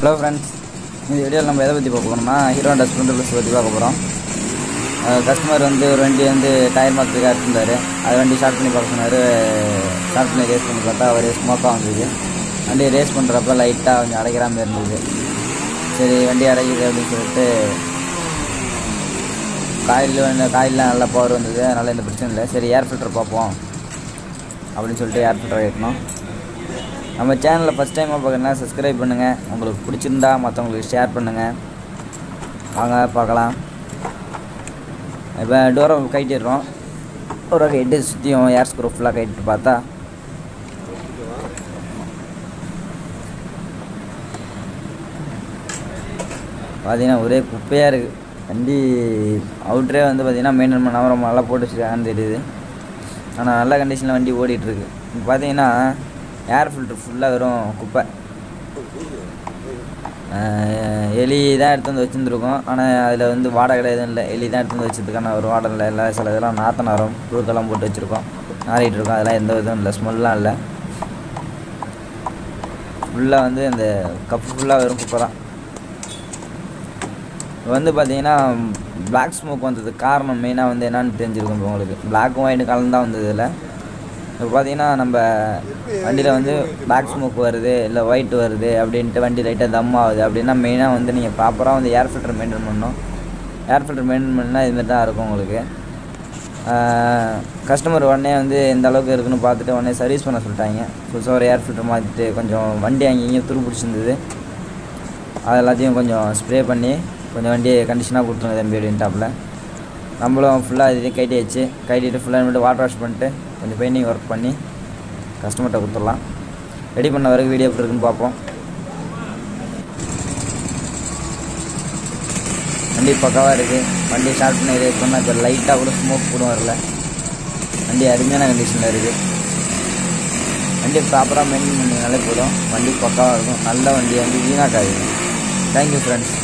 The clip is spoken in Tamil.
ஹலோ ஃப்ரெண்ட்ஸ், இந்த வீடியோவில் நம்ம எதை பற்றி பார்க்க போகிறோம்னா ஹீரோ ஹோண்டா ஸ்ப்ளெண்டர் ப்ளஸ் பற்றி பார்க்க போகிறோம். கஸ்டமர் வந்து ஒரு வண்டி வந்து டயர் மாற்றுறதுக்காக எடுத்துருந்தார். அது வண்டி ஸ்டார்ட் பண்ணி பார்க்க சொன்னார். ஸ்டார்ட் பண்ணி ரேஸ் பண்ணி பார்த்தா அவர் ஸ்மோக்காக வந்தது. வண்டி ரேஸ் பண்ணுறப்ப லைட்டாக கொஞ்சம் அடைக்கிற மாதிரி இருந்தது. சரி, வண்டி அடைக்குது அப்படின்னு சொல்லிட்டு காயிலெலாம் நல்லா பவர் வந்தது. அதனால் எந்த பிரச்சனை இல்லை. சரி, ஏர் ஃபில்டர் பார்ப்போம் அப்படின்னு சொல்லிட்டு ஏர் ஃபில்டர் கேட்கணும். நம்ம சேனலில் ஃபஸ்ட் டைமாக பார்க்கணுன்னா சப்ஸ்கிரைப் பண்ணுங்கள். உங்களுக்கு பிடிச்சிருந்தா மற்றவங்களுக்கு ஷேர் பண்ணுங்கள். வாங்க பார்க்கலாம். இப்போ டோரை கைட்டிடுறோம். டோரை கைட்டு சுற்றியும் ஏர் ஸ்க்ரூ ஃபுல்லாக கைட்டு பார்த்தா பார்த்தீங்கன்னா ஒரே குப்பையாக இருக்குது. வண்டி அவுட்ரே வந்து பார்த்திங்கன்னா மெயின்டைன் பண்ணாமல் ரொம்ப நல்லா போட்டு வச்சுருக்காங்கன்னு தெரியுது. ஆனால் நல்ல கண்டிஷனில் வண்டி ஓடிட்டுருக்கு. இப்போ பார்த்தீங்கன்னா ஏர் ஃபில்டர் ஃபுல்லாக வெறும் குப்பை. எலி தான் எடுத்து வந்து வச்சுருந்துருக்கோம். ஆனால் அதில் வந்து வாடகை கிடையாது, இல்லை எலி தான் எடுத்து வந்து வச்சதுக்கான ஒரு வாடகை இல்லை. எல்லாம் சில இதெல்லாம் நாற்ற நேரம் புழுக்கெல்லாம் போட்டு வச்சுருக்கோம், நாரிகிட்டு இருக்கோம். அதெல்லாம் எந்த இதுவும் இல்லை, ஸ்மெல்லாம் இல்லை. ஃபுல்லாக வந்து இந்த கப்பு ஃபுல்லாக வெறும் குப்பை தான். இப்போ வந்து பார்த்திங்கன்னா பிளாக் ஸ்மோக் வந்ததுக்கு காரணம் மெயினாக வந்து என்னான்னு தெரிஞ்சிருக்கும். இப்போ உங்களுக்கு பிளாக்கும் ஒயிட்டு கலந்து தான் வந்தது. இதில் இப்போ பார்த்தீங்கன்னா நம்ம வண்டியில் வந்து பிளாக் ஸ்மோக் வருது இல்லை ஒயிட் வருது அப்படின்ட்டு வண்டி லைட்டாக தம் ஆகுது அப்படின்னா மெயினாக வந்து நீங்கள் ப்ராப்பராக வந்து ஏர் ஃபில்டர் மெயின்டைன் பண்ணணும். ஏர் ஃபில்டர் மெயின்டைன் பண்ணால் இதுமாதிரி தான் இருக்கும் உங்களுக்கு. கஸ்டமர் உடனே வந்து எந்த அளவுக்கு இருக்குன்னு பார்த்துட்டு உடனே சர்வீஸ் பண்ண சொல்லிட்டாங்க. புதுசாக ஒரு ஏர் ஃபில்டர் மாற்றிட்டு கொஞ்சம் வண்டி அங்கேயும் துரு பிடிச்சிருந்தது. அது எல்லாத்தையும் கொஞ்சம் ஸ்ப்ரே பண்ணி கொஞ்சம் வண்டியை கண்டிஷனாக கொடுத்துருங்க தம்பி அப்படின்ட்டாப்புல. நம்மளும் ஃபுல்லாக இதையும் கைட்டிட்டு ஃபுல்லாக இனிமேட்டு வாட்டர் வாஷ் பண்ணிட்டு கொஞ்சம் பெயிண்டிங் ஒர்க் பண்ணி கஸ்டமர்கிட்ட கொடுத்துடலாம். ரெடி பண்ண வரைக்கும் வீடியோ எப்படி இருக்குன்னு பார்ப்போம். வண்டி பக்காவாக இருக்குது. வண்டி ஸ்டார்ட் பண்ணி ரேஸ் பண்ணால் இப்போ லைட்டாக கூட ஸ்மோக் கூட வரல. வண்டி அருமையான கண்டிஷனில் இருக்குது. வண்டி ப்ராப்பராக மெயின்டைன் பண்ணிங்கனாலே போதும். வண்டி பக்காவாக இருக்கும். நல்ல வண்டியை வந்து வீணாக்காது. Thank you friends.